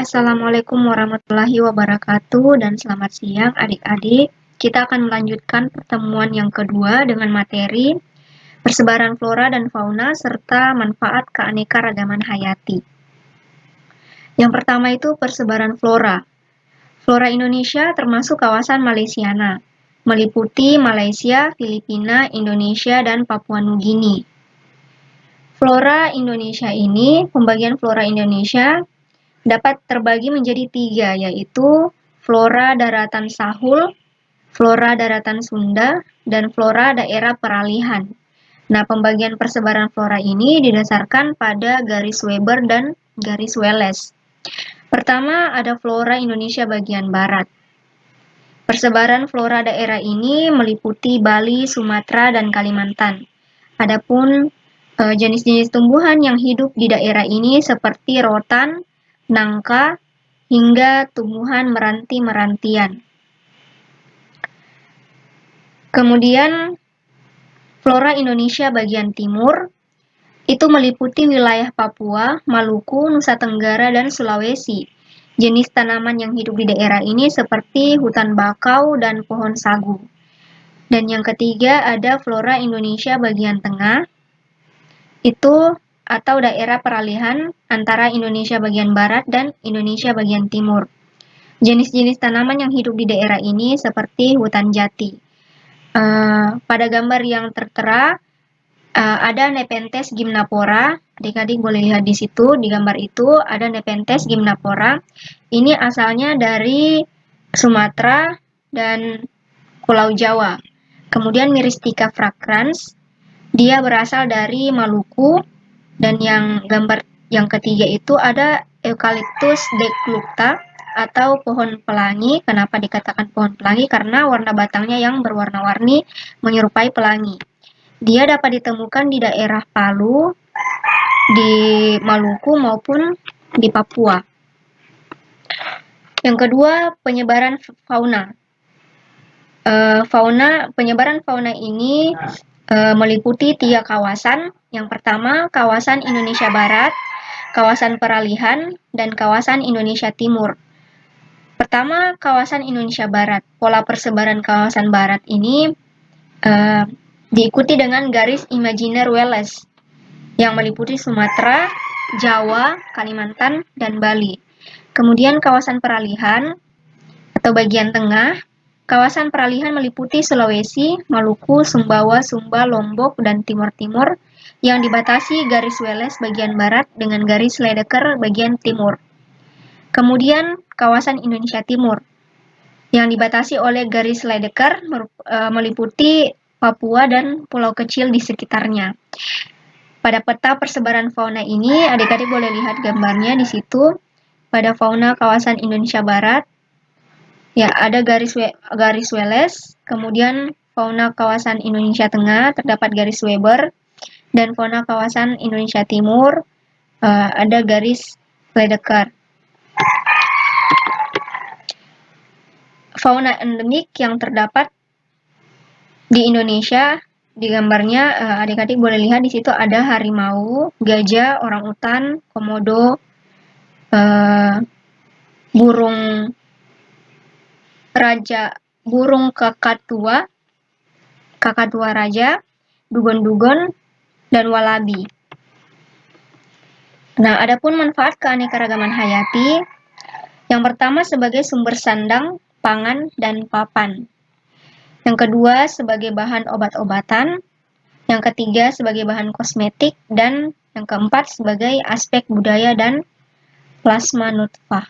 Assalamualaikum warahmatullahi wabarakatuh dan selamat siang adik-adik. Kita akan melanjutkan pertemuan yang kedua dengan materi persebaran flora dan fauna serta manfaat keanekaragaman hayati. Yang pertama itu persebaran flora. Flora Indonesia termasuk kawasan Malaysiana, meliputi Malaysia, Filipina, Indonesia, dan Papua Nugini. Flora Indonesia ini, pembagian flora Indonesia dapat terbagi menjadi 3, yaitu flora daratan Sahul, flora daratan Sunda, dan flora daerah peralihan. Nah, pembagian persebaran flora ini didasarkan pada garis Weber dan garis Wallace. Pertama, ada flora Indonesia bagian barat. Persebaran flora daerah ini meliputi Bali, Sumatera, dan Kalimantan. Adapun jenis-jenis tumbuhan yang hidup di daerah ini seperti rotan, nangka, hingga tumbuhan meranti-merantian. Kemudian, flora Indonesia bagian timur itu meliputi wilayah Papua, Maluku, Nusa Tenggara, dan Sulawesi. Jenis tanaman yang hidup di daerah ini seperti hutan bakau dan pohon sagu. Dan yang ketiga ada flora Indonesia bagian tengah, itu atau daerah peralihan antara Indonesia bagian barat dan Indonesia bagian timur. Jenis-jenis tanaman yang hidup di daerah ini seperti hutan jati. Pada gambar yang tertera ada Nepenthes gymnapora. Adik-adik boleh lihat di situ, di gambar itu ada Nepenthes gymnapora. Ini asalnya dari Sumatera dan Pulau Jawa. Kemudian Myristica fragrans, dia berasal dari Maluku. Dan yang gambar yang ketiga itu ada Eucalyptus declucta atau pohon pelangi. Kenapa dikatakan pohon pelangi? Karena warna batangnya yang berwarna-warni menyerupai pelangi. Dia dapat ditemukan di daerah Palu, di Maluku maupun di Papua. Yang kedua, penyebaran fauna. Penyebaran fauna ini meliputi 3 kawasan. Yang pertama, kawasan Indonesia Barat, kawasan peralihan, dan kawasan Indonesia Timur. Pertama, kawasan Indonesia Barat. Pola persebaran kawasan Barat ini diikuti dengan garis imajiner Wallace yang meliputi Sumatera, Jawa, Kalimantan, dan Bali. Kemudian kawasan peralihan atau bagian tengah. Kawasan peralihan meliputi Sulawesi, Maluku, Sumbawa, Sumba, Lombok, dan Timur-Timur yang dibatasi garis Wallace bagian barat dengan garis Lydekker bagian timur. Kemudian kawasan Indonesia Timur yang dibatasi oleh garis Lydekker meliputi Papua dan pulau kecil di sekitarnya. Pada peta persebaran fauna ini, adik-adik boleh lihat gambarnya di situ. Pada fauna kawasan Indonesia Barat, ya ada garis Wallace, kemudian fauna kawasan Indonesia Tengah terdapat garis Weber, dan fauna kawasan Indonesia Timur ada garis Lydekker. Fauna endemik yang terdapat di Indonesia, di gambarnya adik-adik boleh lihat di situ ada harimau, gajah, orangutan, komodo, burung kakatua raja, dugon-dugon, dan walabi. Nah, adapun manfaat keanekaragaman hayati, yang pertama sebagai sumber sandang, pangan, dan papan. Yang kedua sebagai bahan obat-obatan. Yang ketiga sebagai bahan kosmetik. Dan yang keempat sebagai aspek budaya dan plasma nutfah.